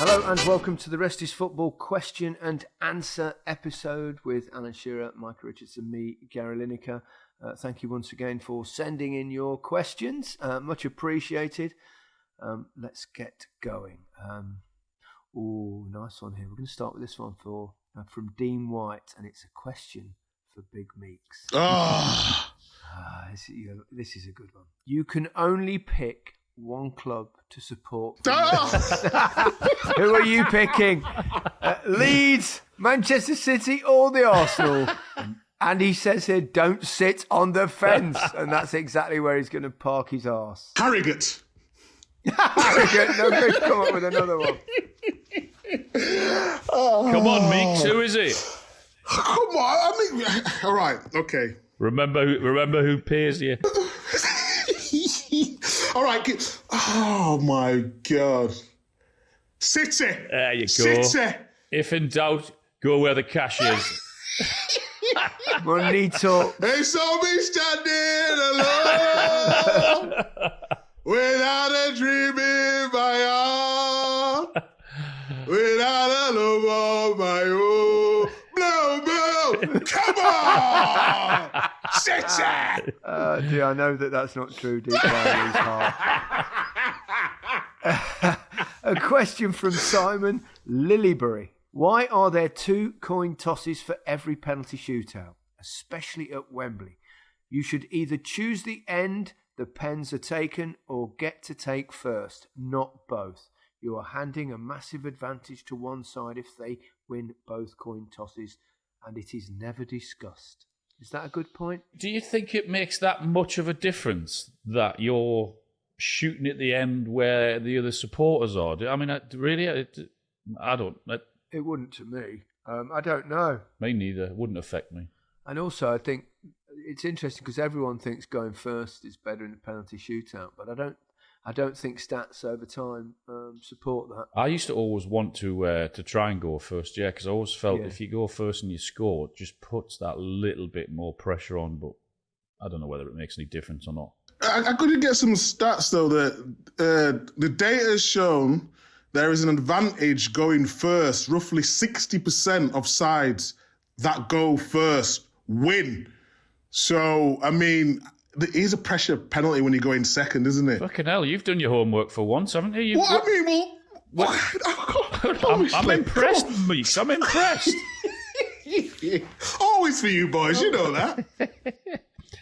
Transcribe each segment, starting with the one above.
Hello and welcome to the Rest is Football question and answer episode with Alan Shearer, Micah Richards and me, Gary Lineker. Thank you once again for sending in your questions. Much appreciated. Let's get going. Nice one here. We're going to start with this one from Dean White, and it's a question for Big Meeks. This is a good one. You can only pick one club to support. Who are you picking? Leeds, Manchester City, or the Arsenal? And he says here, don't sit on the fence. And that's exactly where he's going to park his arse. Harrogate. Harrogate. No, good. Come up with another one. Come on, Meeks. Who is it? Come on. I mean, all right. Okay. Remember who pays you. All right. Oh, my God. City. There you go. City. If in doubt, go where the cash is. Bonito. They saw me standing alone without a dream in my heart, without a love of my own. Blue, come on! City! Dear, I know that's not true deep down in his heart. A question from Simon Lilybury. Why are there 2 coin tosses for every penalty shootout, especially at Wembley? You should either choose the end the pens are taken or get to take first, not both. You are handing a massive advantage to one side if they win both coin tosses, and it is never discussed. Is that a good point? Do you think it makes that much of a difference that you're shooting at the end where the other supporters are? I mean, I don't. It wouldn't to me. I don't know. Me neither. It wouldn't affect me. And also, I think it's interesting because everyone thinks going first is better in a penalty shootout, but I don't think stats over time support that. I used to always want to try and go first, because I always felt if you go first and you score, it just puts that little bit more pressure on. But I don't know whether it makes any difference or not. I couldn't get some stats though that the data has shown there is an advantage going first. Roughly 60% of sides that go first win. So, I mean, it is a pressure penalty when you go in second, isn't it? Fucking hell, you've done your homework for once, haven't you? I'm impressed, Meeks. I'm impressed. Always for you boys, you know that.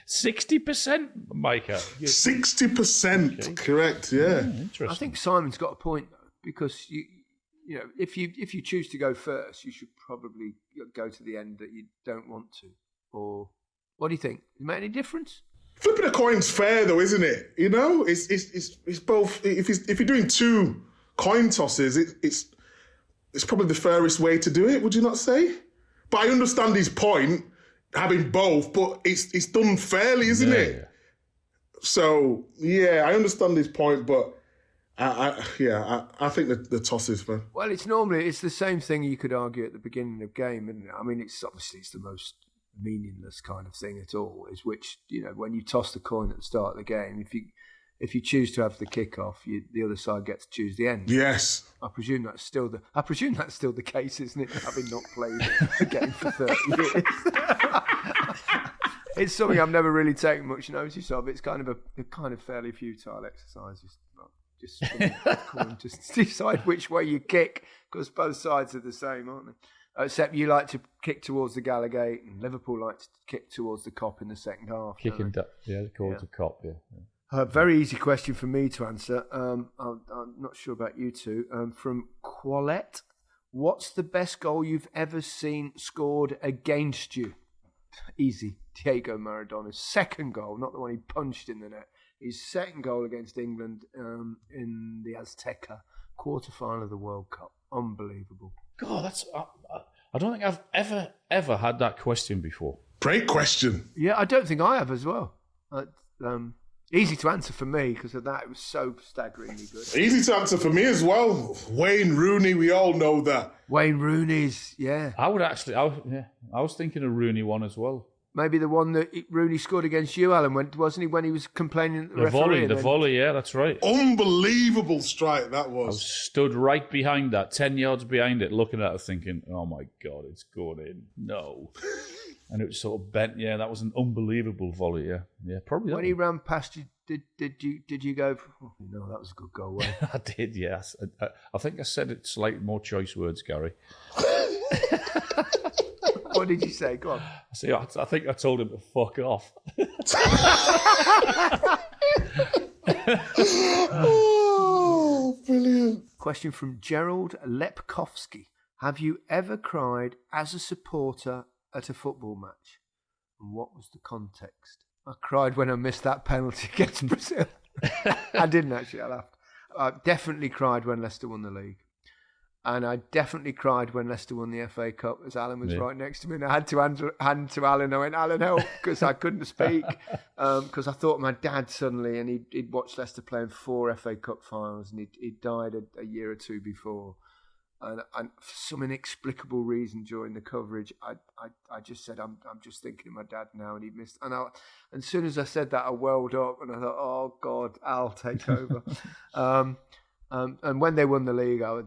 60%, Micah. 60%, okay. Correct, yeah. Interesting. I think Simon's got a point, though, because you know, if you choose to go first, you should probably go to the end that you don't want to. Or what do you think? Does it make any difference? Flipping a coin's fair, though, isn't it? You know, it's both. If you're doing 2 coin tosses, it's probably the fairest way to do it. Would you not say? But I understand his point, having both. But it's done fairly, isn't it? Yeah. So I understand his point, but I think the toss is fair. Well, it's the same thing you could argue at the beginning of the game, isn't it? I mean, it's the most meaningless kind of thing at all, is which, you know, when you toss the coin at the start of the game, if you choose to have the kickoff, the other side gets to choose the end. Yes. I presume that's still the case, isn't it? Having not played the game for 30 years. It's something I've never really taken much notice of. It's kind of a fairly futile exercise. Just decide which way you kick, because both sides are the same, aren't they? Except you like to kick towards the Gallagate, and Liverpool like to kick towards the Kop in the second half. Kicking towards the Kop, yeah. Very easy question for me to answer. I'm not sure about you two. From Quillette, what's the best goal you've ever seen scored against you? Easy. Diego Maradona's second goal, not the one he punched in the net. His second goal against England in the Azteca quarter-final of the World Cup. Unbelievable. God, I don't think I've ever had that question before. Great question. Yeah, I don't think I have as well. Easy to answer for me because of that. It was so staggeringly good. Easy to answer for me as well. Wayne Rooney, we all know that. Wayne Rooney's, yeah. I was thinking of Rooney one as well. Maybe the one that Rooney scored against you, Alan, wasn't he, when he was complaining at the referee? The volley, yeah, that's right. Unbelievable strike that I was. was stood right behind that, 10 yards behind it, looking at it thinking, oh my God, it's going in. No. And it was sort of bent. Yeah, that was an unbelievable volley, yeah. Yeah, probably that When he ran past you, did you go, oh, no, that was a good goal, Wayne? I did, yes. I think I said it slightly more choice words, Gary. What did you say? Go on. I think I told him to fuck off. Oh, brilliant. Question from Gerald Lepkowski. Have you ever cried as a supporter at a football match? And what was the context? I cried when I missed that penalty against Brazil. I didn't actually, I laughed. I definitely cried when Leicester won the league. And I definitely cried when Leicester won the FA Cup, as Alan was right next to me. And I had to hand to Alan. I went, Alan, help, because I couldn't speak. Because I thought my dad suddenly, and he'd watched Leicester play in 4 FA Cup finals, and he'd died a year or two before. And for some inexplicable reason during the coverage, I just said, I'm just thinking of my dad now, and he missed. And as soon as I said that, I welled up, and I thought, oh, God, I'll take over. And when they won the league, I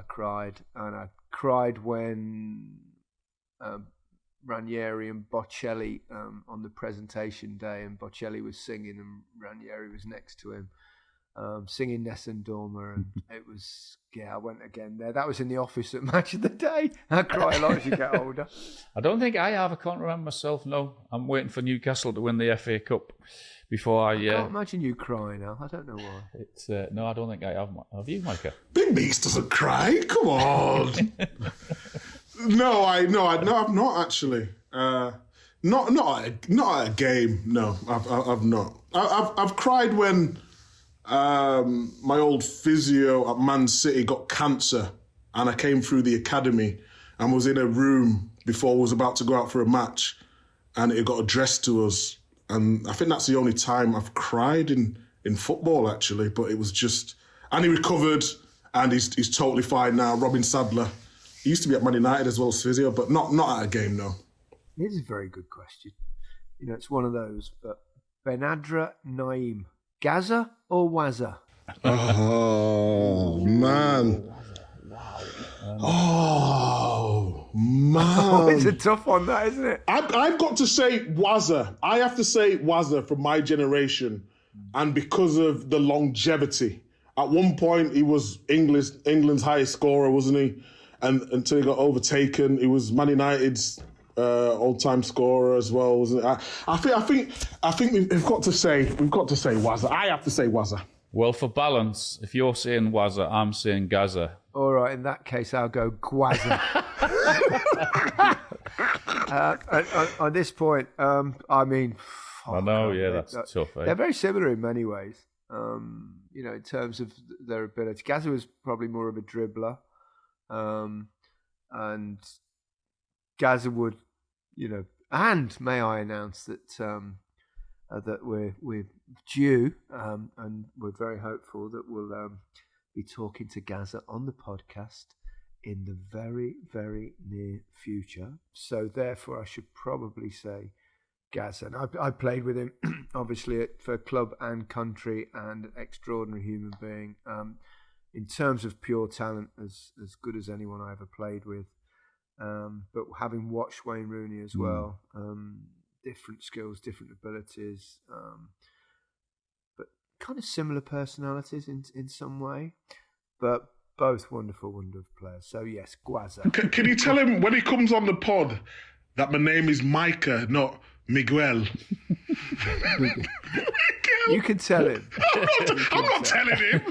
cried. And I cried when Ranieri and Bocelli on the presentation day, and Bocelli was singing and Ranieri was next to him, singing Nessun Dorma, and it was, I went again there. That was in the office at Match of the Day. I cry a lot as you get older. I don't think I have. I can't remember myself, no. I'm waiting for Newcastle to win the FA Cup before I can't imagine you crying, Al. I don't know why. It's no, I don't think I have. Have you, Micah? Big Meats doesn't cry. Come on. No, I've not actually. Not at a game. No, I've not. I've cried when my old physio at Man City got cancer, and I came through the academy and was in a room before I was about to go out for a match, and it got addressed to us. And I think that's the only time I've cried in football, actually. But it was just... And he recovered, and he's totally fine now. Robin Sadler. He used to be at Man United as well as physio, but not at a game, no. It is a very good question. You know, it's one of those. But Benadra Naim. Gazza or Wazza? Oh, man. Wow. Oh, man. Oh, it's a tough one, that, isn't it? I've got to say Wazza. I have to say Wazza from my generation, and because of the longevity. At one point, he was England's highest scorer, wasn't he? And until he got overtaken, he was Man United's all-time scorer as well, wasn't it? I think we've got to say Wazza. I have to say Wazza. Well, for balance, if you're saying Wazza, I'm saying Gazza. All right, in that case, I'll go Gazza. On this point, I mean... I know, yeah, that's tough. Eh? They're very similar in many ways, you know, in terms of their ability. Gazza was probably more of a dribbler, and Gazza would, you know... And may I announce that that we're due, and we're very hopeful that we'll be talking to Gazza on the podcast in the very, very near future. So therefore, I should probably say Gazza. And I played with him, obviously, for club and country, and an extraordinary human being. In terms of pure talent, as good as anyone I ever played with. But having watched Wayne Rooney as well, different skills, different abilities, but kind of similar personalities in some way, but both wonderful players. So yes, Wazza. Can you tell him when he comes on the pod that my name is Micah, not Miguel? You can tell him. I'm not telling him.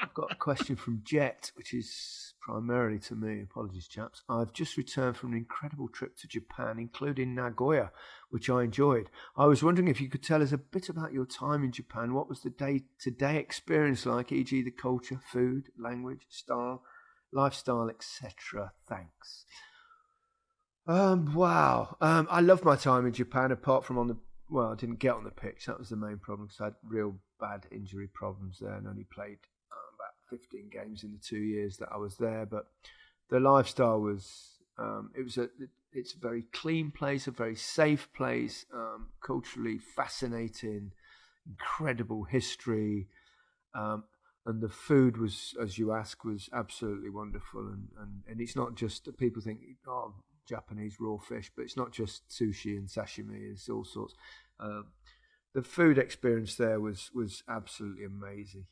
I've got a question from Jet, which is primarily to me. Apologies, chaps. I've just returned from an incredible trip to Japan, including Nagoya, which I enjoyed. I was wondering if you could tell us a bit about your time in Japan. What was the day-to-day experience like, e.g. the culture, food, language, style, lifestyle, etc. Thanks. Wow. I loved my time in Japan, apart from I didn't get on the pitch. That was the main problem, because I had real bad injury problems there and only played about 15 games in the 2 years that I was there. But the lifestyle was It's a very clean place, a very safe place, culturally fascinating, incredible history, and the food was, as you ask, was absolutely wonderful. And it's not just that people think, oh, Japanese raw fish, but it's not just sushi and sashimi. It's all sorts. The food experience there was absolutely amazing.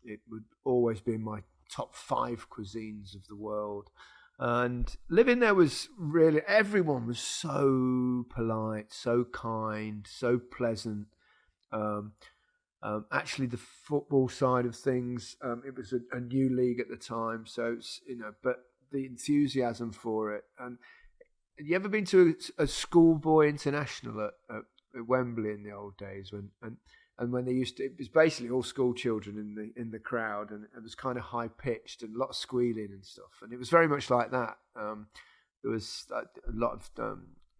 It would always be in my top 5 cuisines of the world. And living there was really, everyone was so polite, so kind, so pleasant. Actually, the football side of things, it was a new league at the time, so it's, but the enthusiasm for it. And have you ever been to a schoolboy international at Wembley in the old days and when they used to, it was basically all school children in the crowd, and it was kind of high pitched and a lot of squealing and stuff, and it was very much like that. There was a lot of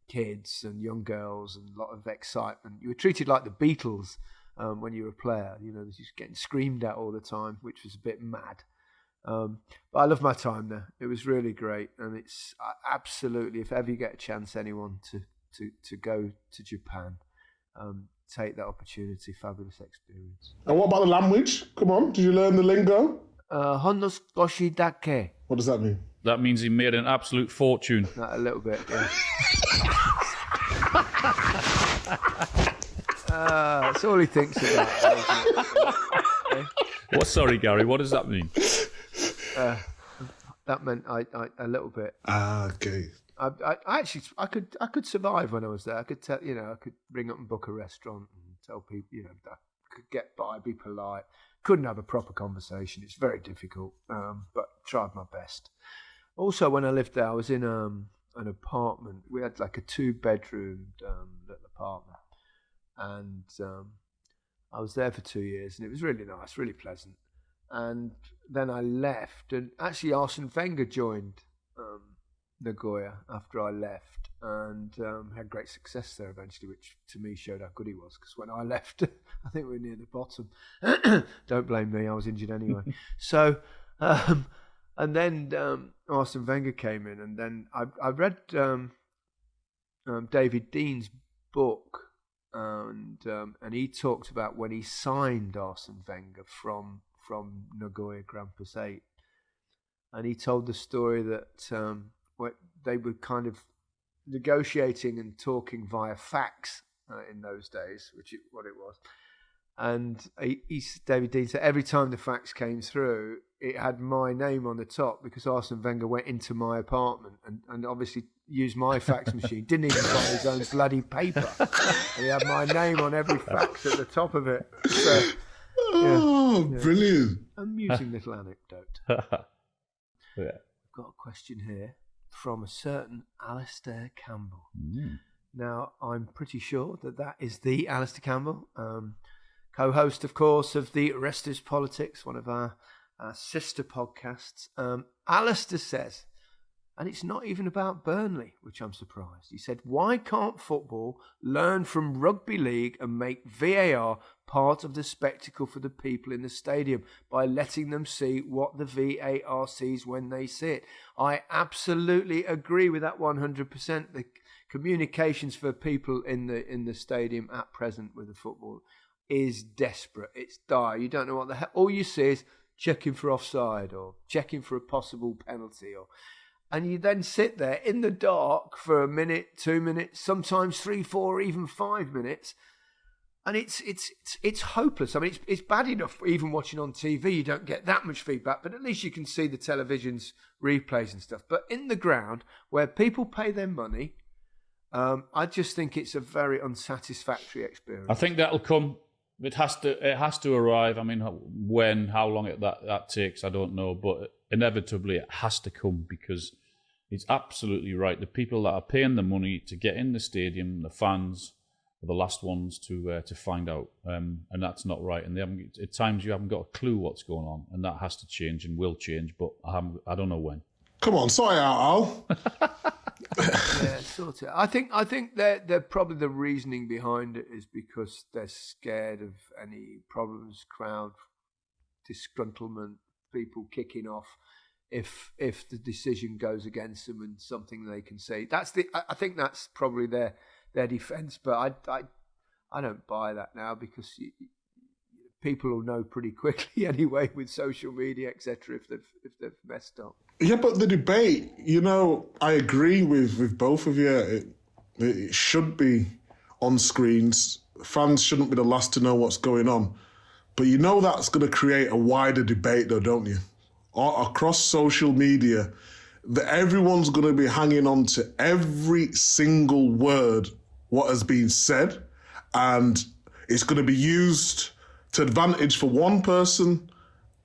kids and young girls and a lot of excitement. You were treated like the Beatles when you were a player. Just getting screamed at all the time, which was a bit mad. But I love my time there. It was really great, and it's absolutely, if ever you get a chance, anyone to go to Japan, take that opportunity. Fabulous experience. And what about the language? Come on, did you learn the lingo? Honnos goshi dake. What does that mean? That means he made an absolute fortune. A little bit, yeah. That's all he thinks about, isn't it? Sorry, Gary, what does that mean? That meant a little bit. Okay. I could survive when I was there. I could tell, I could ring up and book a restaurant and tell people, I could get by, be polite. Couldn't have a proper conversation. It's very difficult, but tried my best. Also, when I lived there, I was in an apartment. We had like a 2-bedroom little apartment, and I was there for 2 years, and it was really nice, really pleasant. And then I left, and actually Arsene Wenger joined Nagoya after I left, and had great success there eventually, which to me showed how good he was, because when I left, I think we were near the bottom. Don't blame me, I was injured anyway. So, and then Arsene Wenger came in, and then I read David Dean's book, and he talked about when he signed Arsene Wenger from Nagoya Grampus 8, and he told the story that they were kind of negotiating and talking via fax in those days, which is what it was. And David Dean said every time the fax came through, it had my name on the top, because Arsene Wenger went into my apartment and obviously used my fax machine, didn't even buy his own bloody paper. And he had my name on every fax at the top of it. So, brilliant. Amusing little anecdote. Yeah. I've got a question here from a certain Alistair Campbell. Now, I'm pretty sure that is the Alistair Campbell, co-host, of course, of the Rest is Politics, one of our sister podcasts. Alistair says, and it's not even about Burnley, which I'm surprised. He said, why can't football learn from rugby league and make VAR part of the spectacle for the people in the stadium by letting them see what the VAR sees when they see it? I absolutely agree with that 100%. The communications for people in the stadium at present with the football is desperate. It's dire. You don't know what the hell. All you see is checking for offside or checking for a possible penalty, and you then sit there in the dark for a minute, 2 minutes, sometimes 3, 4, even 5 minutes. And it's hopeless. I mean, it's bad enough even watching on TV, you don't get that much feedback, but at least you can see the television's replays and stuff. But in the ground, where people pay their money, I just think it's a very unsatisfactory experience. I think that'll come. It has to arrive. I mean, how long that takes, I don't know, but inevitably it has to come, because it's absolutely right. The people that are paying the money to get in the stadium, the fans, are the last ones to find out, and that's not right. And at times you haven't got a clue what's going on, and that has to change and will change. But I don't know when. Come on, sort it out, Al. Yeah, sort it. I think they're probably the reasoning behind it is because they're scared of any problems, crowd disgruntlement, people kicking off. if the decision goes against them and something they can say. I think that's probably their defence. But I don't buy that now because people will know pretty quickly anyway with social media, etc. If they've messed up. Yeah, but the debate, I agree with both of you. It should be on screens. Fans shouldn't be the last to know what's going on. But that's going to create a wider debate, though, don't you? Across social media, that everyone's going to be hanging on to every single word what has been said, and it's going to be used to advantage for one person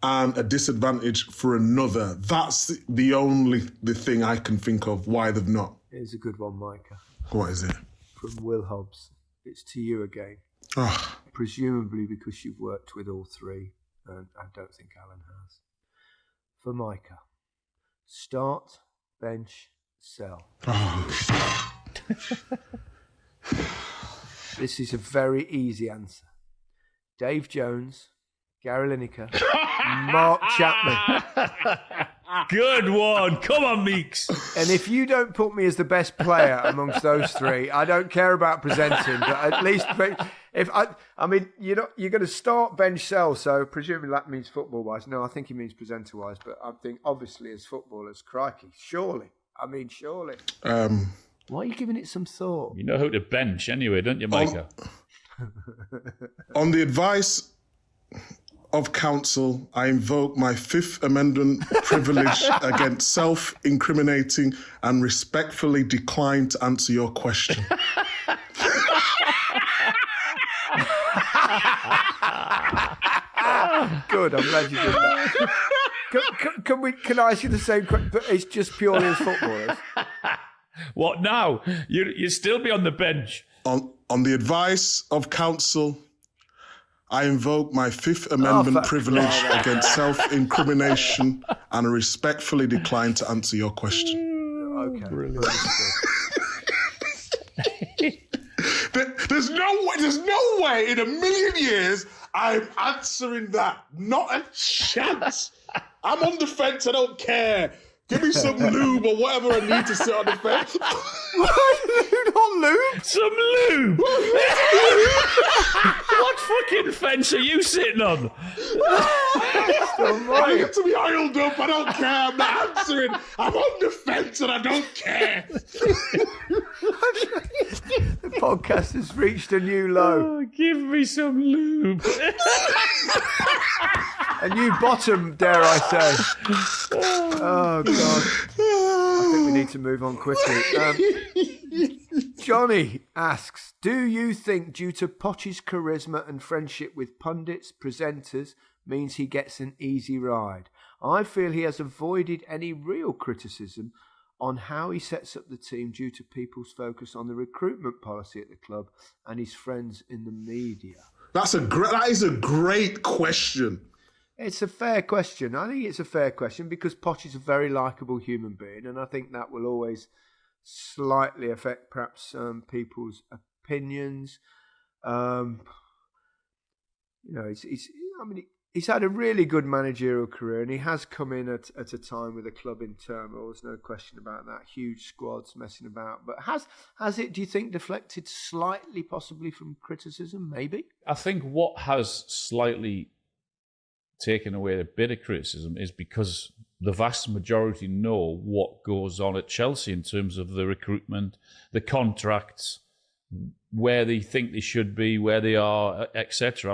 and a disadvantage for another. That's the thing I can think of why they've not. Here's a good one, Micah. What is it? From Will Hobbs. It's to you again. Oh. Presumably because you've worked with all three, and I don't think Alan has. For Micah, start, bench, sell. Oh. This is a very easy answer. Dave Jones, Gary Lineker, Mark Chapman. Good one. Come on, Meeks. And if you don't put me as the best player amongst those three, I don't care about presenting. But at least, you're going to start, bench, sell. So presumably that means football-wise. No, I think he means presenter-wise. But I think obviously as footballers, crikey, surely. Why are you giving it some thought? You know who to bench anyway, don't you, Micah? On the advice of counsel, I invoke my Fifth Amendment privilege against self-incriminating and respectfully decline to answer your question. Good, I'm glad you did that. Can I ask you the same question? But it's just purely as footballers. What now? You still be on the bench. On the advice of counsel, I invoke my Fifth Amendment privilege against self-incrimination and respectfully decline to answer your question. Okay. Brilliant. There's no way in a million years I'm answering that. Not a chance. I'm on the fence. I don't care. Give me some lube or whatever I need to sit on the fence. Not lube? Some lube? What fucking fence are you sitting on? I get to be oiled up. I don't care. I'm not answering. I'm on the fence and I don't care. The podcast has reached a new low. Oh, give me some lube. A new bottom, dare I say. Oh, God. I think we need to move on quickly. Johnny asks, do you think due to Poch's charisma and friendship with pundits, presenters, means he gets an easy ride? I feel he has avoided any real criticism on how he sets up the team due to people's focus on the recruitment policy at the club and his friends in the media. That is a great question. It's a fair question. I think it's a fair question because Poch is a very likeable human being, and I think that will always slightly affect perhaps people's opinions. He's had a really good managerial career, and he has come in at a time with a club in turmoil. There's no question about that. Huge squads messing about, but has it? Do you think deflected slightly, possibly from criticism? Maybe. I think what has slightly taken away a bit of criticism is because the vast majority know what goes on at Chelsea in terms of the recruitment, the contracts, where they think they should be, where they are, etc.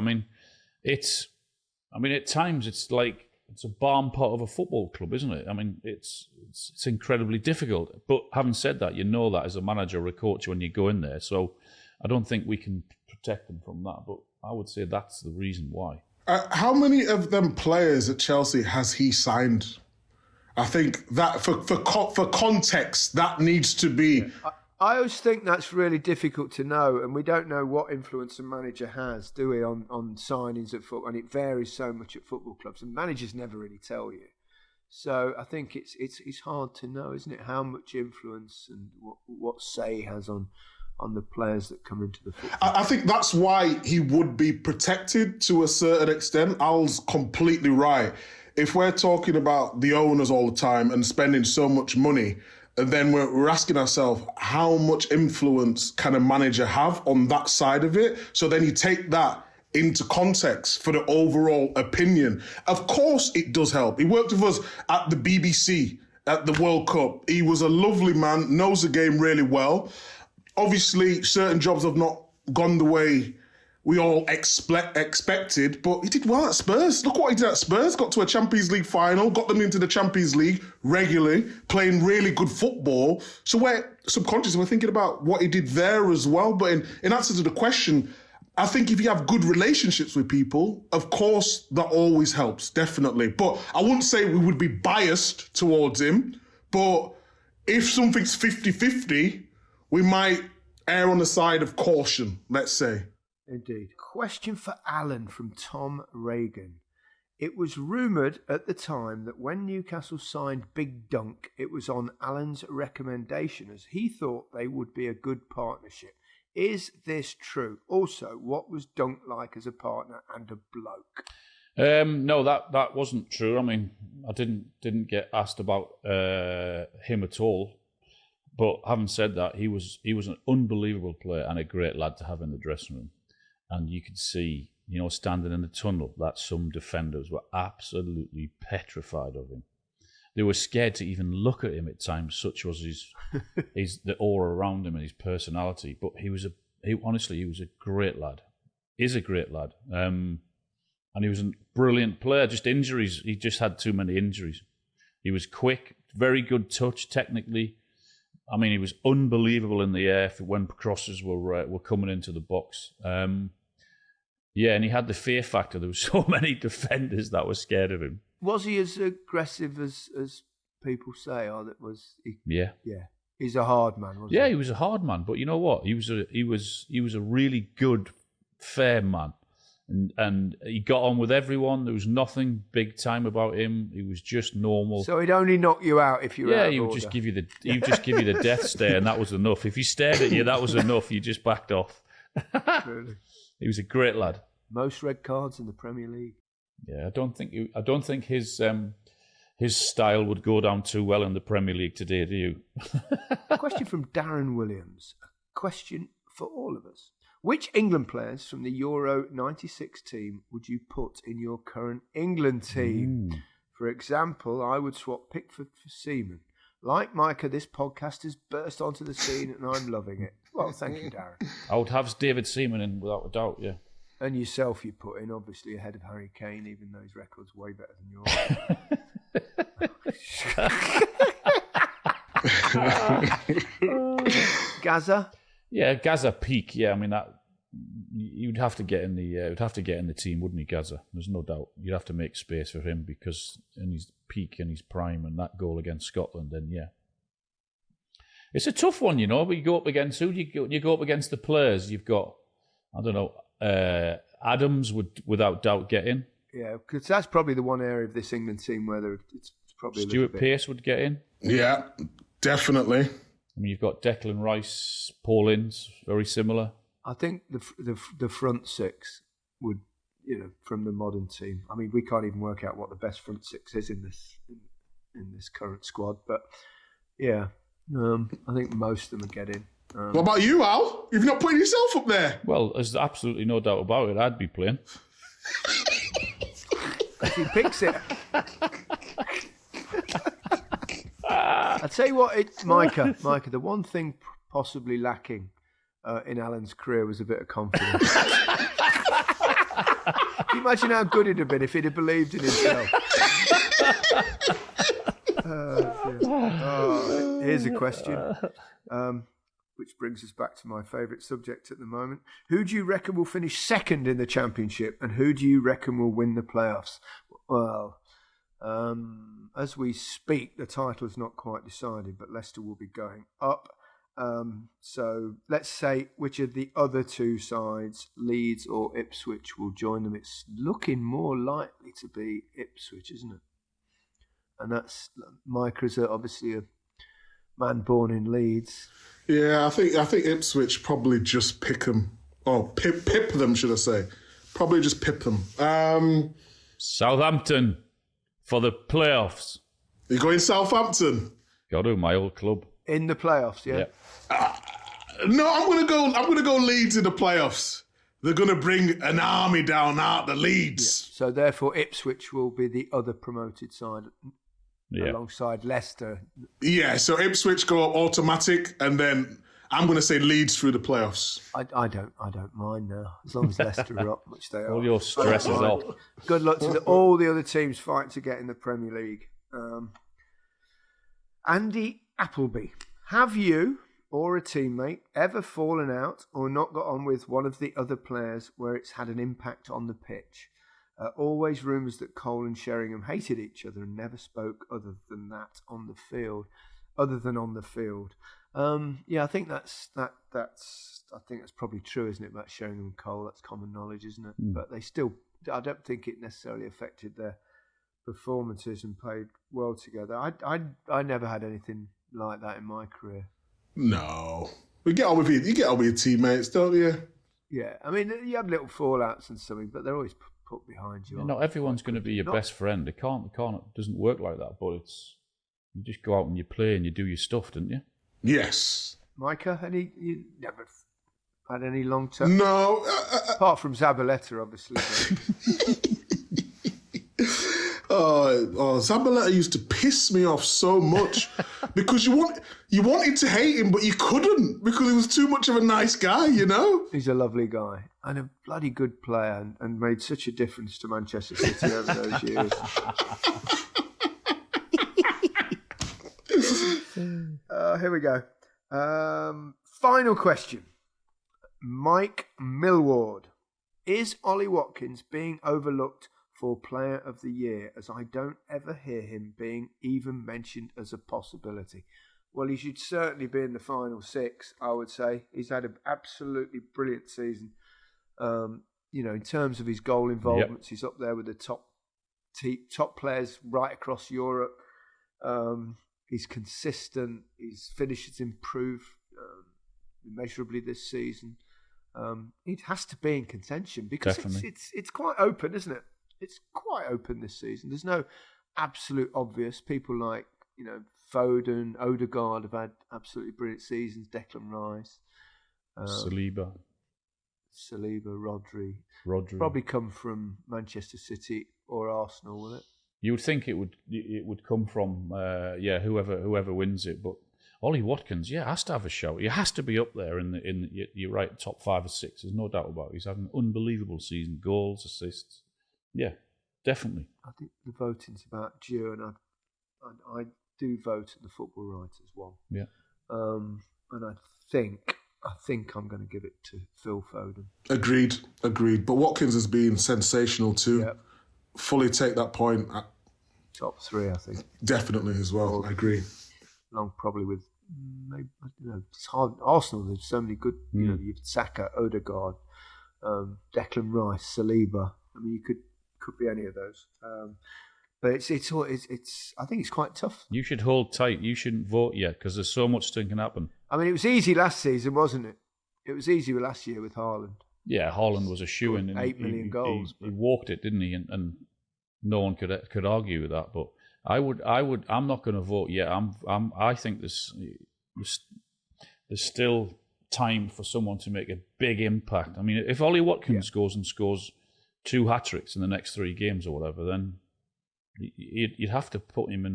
At times it's like it's a barn pot of a football club, isn't it? It's incredibly difficult. But having said that, you know that as a manager or a coach when you go in there. So I don't think we can protect them from that. But I would say that's the reason why. How many of them players at Chelsea has he signed? I think that for context, that needs to be. I always think that's really difficult to know, and we don't know what influence a manager has, do we, on signings at football? And it varies so much at football clubs, and managers never really tell you. So I think it's hard to know, isn't it, how much influence and what say he has on the players that come into the football. I think that's why he would be protected to a certain extent. Al's completely right. if we're talking about the owners all the time and spending so much money, and then we're asking ourselves, how much influence can a manager have on that side of it? So then you take that into context for the overall opinion. Of course it does help. He worked with us at the BBC, at the World Cup. He was a lovely man, knows the game really well. Obviously, certain jobs have not gone the way we all expected, but he did well at Spurs. Look what he did at Spurs. Got to a Champions League final, got them into the Champions League regularly, playing really good football. So we're subconsciously, we're thinking about what he did there as well. But in answer to the question, I think if you have good relationships with people, of course, that always helps, definitely. But I wouldn't say we would be biased towards him. But if something's 50-50, we might err on the side of caution, let's say. Indeed. Question for Alan from Tom Reagan. It was rumoured at the time that when Newcastle signed Big Dunk, it was on Alan's recommendation, as he thought they would be a good partnership. Is this true? Also, what was Dunk like as a partner and a bloke? No, that wasn't true. I mean, I didn't get asked about him at all. But having said that, he was an unbelievable player and a great lad to have in the dressing room. And you could see, standing in the tunnel, that some defenders were absolutely petrified of him. They were scared to even look at him at times, such was the aura around him and his personality. But he was a great lad. Is a great lad. And he was a brilliant player. Just injuries. He just had too many injuries. He was quick, very good touch technically. I mean, he was unbelievable in the air when crosses were coming into the box. Yeah, and he had the fear factor. There were so many defenders that were scared of him. Was he as aggressive as people say? Or that was he? Yeah. He's a hard man, wasn't he? Yeah, he was a hard man, but you know what? He was a really good, fair man, and he got on with everyone. There was nothing big time about him. He was just normal. So he'd only knock you out if you were out of he would order. just give you the death stare, and that was enough. If he stared at you, that was enough. You just backed off. Really? He was a great lad. Most red cards in the Premier League. Yeah, I don't think his style would go down too well in the Premier League today, do you? A question from Darren Williams. A question for all of us. Which England players from the Euro 96 team would you put in your current England team? For example, I would swap Pickford for Seaman. Like Micah, this podcast has burst onto the scene and I'm loving it. Well, thank you, Darren. I would have David Seaman in without a doubt, yeah. And yourself you put in, obviously, ahead of Harry Kane, even though his record's way better than yours. Gazza? Yeah, Gazza peak. Yeah, I mean that you'd have to get in the team, wouldn't he, Gazza? There's no doubt. You'd have to make space for him because in his peak and his prime and that goal against Scotland, then yeah. It's a tough one, but you go up against who? You go up against the players. You've got, I don't know, Adams would without doubt get in. Yeah, because that's probably the one area of this England team where it's probably Stuart Pearce would get in. Yeah, definitely. I mean, you've got Declan Rice, Paul Ince, very similar. I think the front six would, from the modern team. I mean, we can't even work out what the best front six is in this current squad, but yeah, I think most of them would get in. What about you, Al? You've not put yourself up there. Well, there's absolutely no doubt about it. I'd be playing. If he picks it. I'd tell you what, Micah, the one thing possibly lacking in Alan's career was a bit of confidence. Can you imagine how good it'd have been if he'd have believed in himself? Here's a question. Which brings us back to my favourite subject at the moment. Who do you reckon will finish second in the Championship and who do you reckon will win the playoffs? Well, as we speak, the title is not quite decided, but Leicester will be going up. So let's say which of the other two sides, Leeds or Ipswich, will join them. It's looking more likely to be Ipswich, isn't it? And that's Micah is obviously a man born in Leeds. Yeah, I think Ipswich probably just pick them. Oh, pip them, should I say. Probably just pip them. Southampton. For the playoffs. You going Southampton? Got to, my old club. In the playoffs, yeah? No, I'm gonna go Leeds in the playoffs. They're gonna bring an army down out the Leeds. Yeah. So therefore, Ipswich will be the other promoted side alongside Leicester. Yeah, so Ipswich go up automatic, and then I'm gonna say Leeds through the playoffs. I don't mind now, as long as Leicester are up, which they are. All your stress is off. Good luck to all the other teams fighting to get in the Premier League. Andy Appleby, have you or a teammate ever fallen out or not got on with one of the other players where it's had an impact on the pitch? Always rumours that Cole and Sheringham hated each other and never spoke other than on the field. Yeah, I think that's probably true, isn't it, about Sheringham and Cole? That's common knowledge, isn't it? But they still, I don't think it necessarily affected their performances and played well together. I never had anything like that in my career. No, you get on with your teammates, don't you? Yeah, I mean, you have little fallouts and something, but they're always put behind you. Not everyone's going to be your best friend. It doesn't work like that. But you just go out and you play and you do your stuff, don't you? Yes. Micah, you never had any long term? No, apart from Zabaleta, obviously. Zabaleta used to piss me off so much because you wanted to hate him, but you couldn't because he was too much of a nice guy, you know? He's a lovely guy and a bloody good player and made such a difference to Manchester City over those years. Here we go. Final question. Mike Millward. Is Ollie Watkins being overlooked for Player of the Year, as I don't ever hear him being even mentioned as a possibility? Well, he should certainly be in the final six, I would say. He's had an absolutely brilliant season. In terms of his goal involvements, He's up there with the top players right across Europe. He's consistent. His finishes improved immeasurably this season. It has to be in contention because it's quite open, isn't it? It's quite open this season. There's no absolute obvious. People like, Foden, Odegaard have had absolutely brilliant seasons. Declan Rice. Saliba, Rodri. Probably come from Manchester City or Arsenal, will it? You would think it would come from whoever wins it, but Ollie Watkins, has to have a shout. He has to be up there you're right, top 5 or 6. There's no doubt about it. He's had an unbelievable season, goals, assists. Yeah, definitely. I think the voting's about due, and I do vote at the Football Writers one. Yeah. And I think I'm going to give it to Phil Foden. Agreed. But Watkins has been sensational too. Yep. Fully take that point. Top 3, I think. Definitely as well. I agree. Along probably with, maybe, it's hard. Arsenal, there's so many good, you've Saka, Odegaard, Declan Rice, Saliba. I mean, you could be any of those. But it's I think it's quite tough. You should hold tight. You shouldn't vote yet because there's so much that can happen. I mean, it was easy last season, wasn't it? It was easy last year with Haaland. Yeah, Haaland was a shoo-in. 8 million goals. He walked it, didn't he? And no one could argue with that. But I'm not going to vote yet. I think there's still time for someone to make a big impact. I mean, if Ollie Watkins goes and scores 2 hat-tricks in the next 3 games or whatever, then you'd have to put him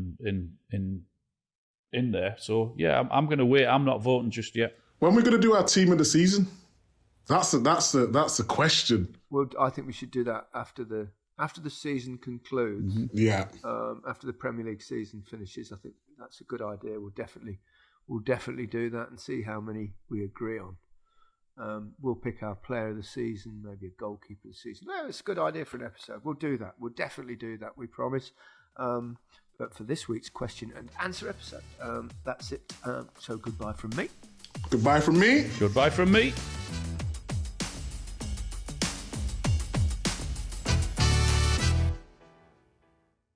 in there. So yeah, I'm going to wait. I'm not voting just yet. When we're going to do our team of the season? That's the question. Well, I think we should do that after the season concludes. Mm-hmm. Yeah. After the Premier League season finishes, I think that's a good idea. We'll definitely do that and see how many we agree on. We'll pick our player of the season, maybe a goalkeeper of the season. No, it's a good idea for an episode. We'll do that. We'll definitely do that, we promise. But for this week's question and answer episode, that's it. So goodbye from me. Goodbye from me. Goodbye from me.